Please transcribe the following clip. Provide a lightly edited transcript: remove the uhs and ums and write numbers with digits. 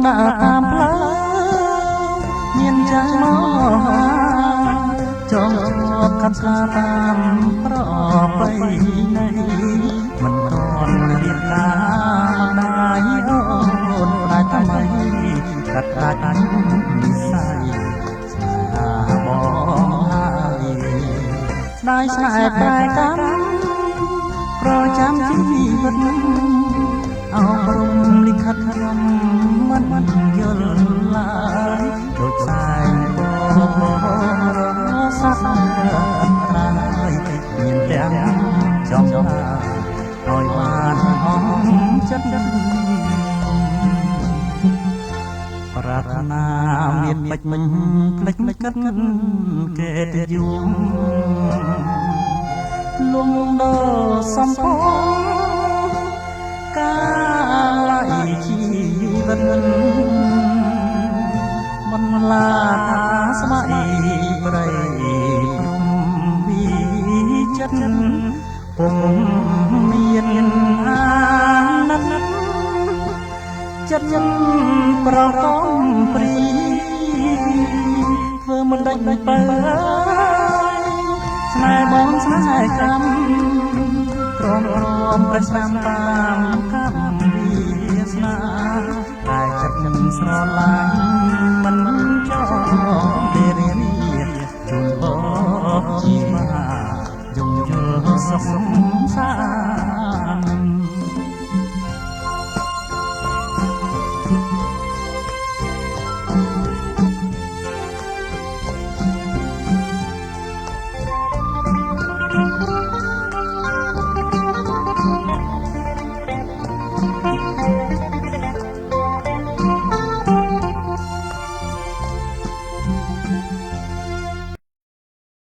ដើរតាមផ្លូវមានใจមកចងជាប់កាត់ស្លាតាមប្របីនៃមិនទាន់រៀបការដាយអូនដាច់ថ្មីកាត់ដាច់និស័យស្នេហាបងហើយស្ដាយស្នេហ៍តែកាន់ប្រចាំជីវិតអោបរំលិខិតខ្ញុំមិនយល់ឡើយដូចផ្សាយរសាស្ត្រត្រាយមានទាំងចំណាឲ្យបានអស់ចិត្តប្រាថ្នាមានពេចមិញផ្លេចកិតគេទៅយូរលំដល់សំផស្សកាលៃជីវិតមិនឡាថាស្មៃប្រៃព្រំវិចិត្តពុំមានអាណិតចិត្តប្រកបព្រីធ្វើមិនដាច់មិនបើស្នេហ៍បងស្នេហ៍កម្មព្រមព្រះស្នាមតាមកម្មវាសនាតែចិត្តនឹងស្រឡាញ់មិនចង់ទេរៀនជូនបងជីវាយំយល់សុខសាន្ត